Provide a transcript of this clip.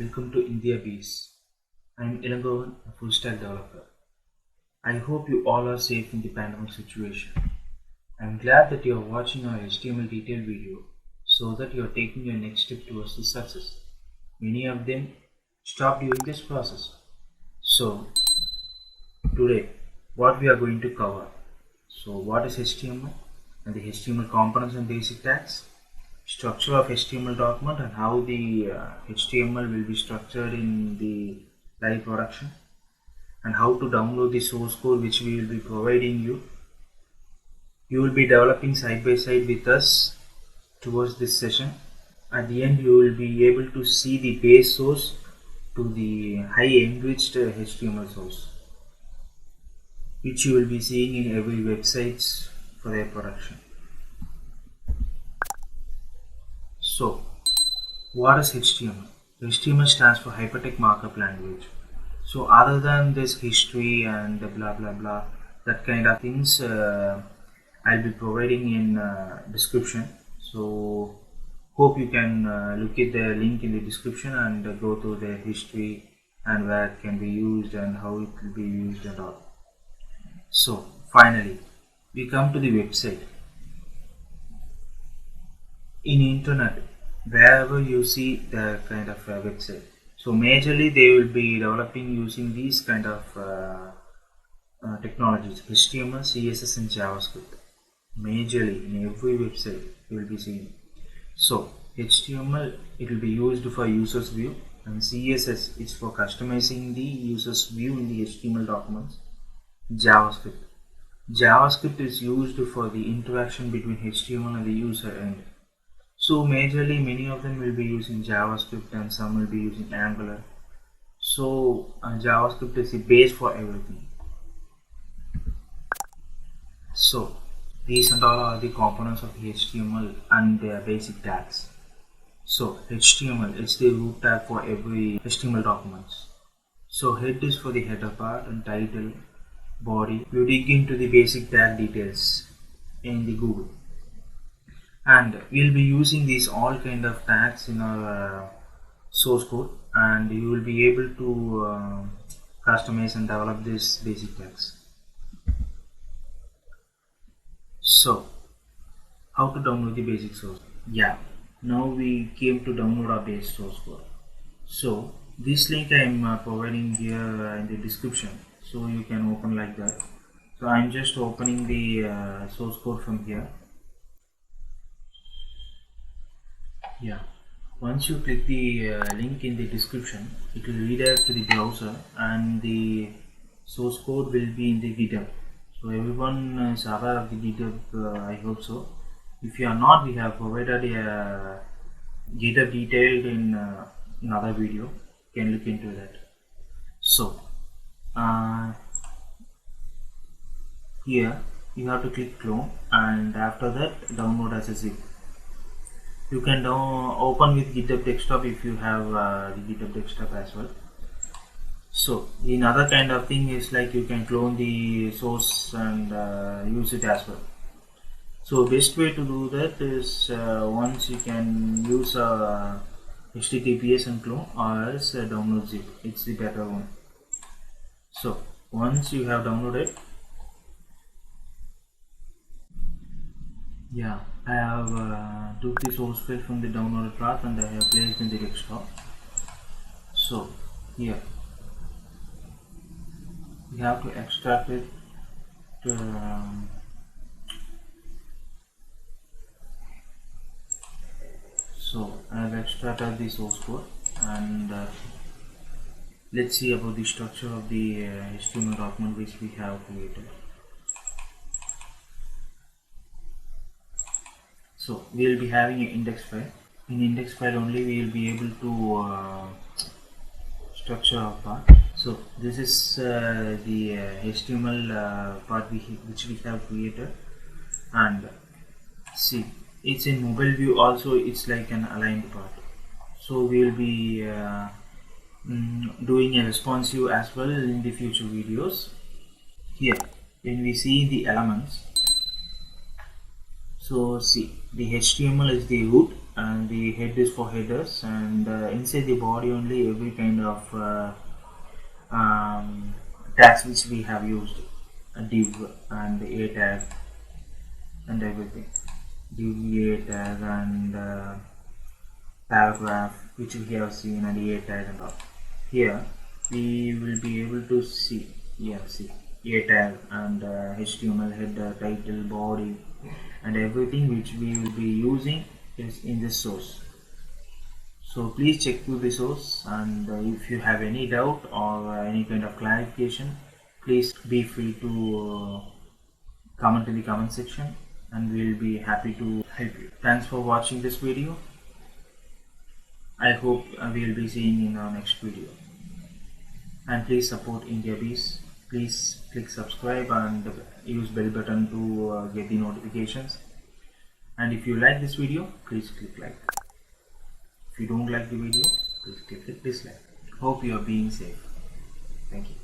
welcome to IndiaBees. I am Ilangovan, a full stack developer. I hope you all are safe in the pandemic situation. I am glad that you are watching our HTML detailed video so that you are taking your next step towards the success. Many of them stop during this process. So, today, what we are going to cover. So, what is HTML and the HTML components and basic tags? Structure of HTML document and how the HTML will be structured in the live production, and how to download the source code which we will be providing you. You will be developing side by side with us towards this session. At the end you will be able to see the base source to the high enriched HTML source which you will be seeing in every websites for their production. So, what is HTML? HTML stands for Hypertext Markup Language. So, other than this history and blah blah blah, that kind of things, I'll be providing in description. So, hope you can look at the link in the description and go to the history and where it can be used and how it will be used and all. So, finally, we come to the website. In internet, wherever you see the kind of website, so majorly they will be developing using these kind of technologies: HTML, CSS and JavaScript. Majorly in every website you will be seeing. So HTML, it will be used for users view, and CSS is for customizing the users view in the HTML documents. JavaScript is used for the interaction between HTML and the user end. So majorly many of them will be using JavaScript and some will be using Angular. So JavaScript is the base for everything. So these and all are the components of the HTML and their basic tags. So HTML is the root tag for every HTML documents. So head is for the header part and title, body. You dig into the basic tag details in the Google. And we'll be using these all kind of tags in our source code, and you will be able to customize and develop these basic tags. So how to download the basic source? Yeah, now we came to download our base source code. So this link I am providing here in the description, so you can open like that. So I am just opening the source code from here. Yeah, once you click the link in the description, it will redirect to the browser and the source code will be in the GitHub. So everyone is aware of the GitHub, I hope so. If you are not, we have provided a GitHub detailed in another video. You can look into that. So here you have to click clone, and after that download as a zip. You can now open with GitHub desktop if you have the GitHub desktop as well. So another kind of thing is like you can clone the source and use it as well. So best way to do that is once you can use HTTPS and clone, or else download zip. It's the better one. So once you have downloaded, yeah, I have took the source file from the downloaded path and I have placed in the desktop. So here we have to extract it. So I have extracted the source code, and let's see about the structure of the HTML document which we have created. So we will be having an index file. In index file only we will be able to structure our part. So this is the HTML part which we have created, and see, it's in mobile view also. It's like an aligned part. So we will be doing a responsive as well in the future videos. Here when we see the elements, So see, the HTML is the root and the head is for headers, and inside the body only every kind of tags which we have used, a div and a tag and everything, div, a tag and paragraph which we have seen, and a tag and all. Here we will be able to see, see a tag and HTML header, title, body and everything which we will be using is in this source. So please check through the source, and if you have any doubt or any kind of clarification, please be free to comment in the comment section, and we'll be happy to help you. Thanks for watching this video. I hope we'll be seeing in our next video. And please support IndiaBees. Please click subscribe and use bell button to get the notifications. And if you like this video, please click like. If you don't like the video, please click dislike. Hope you are being safe. Thank you.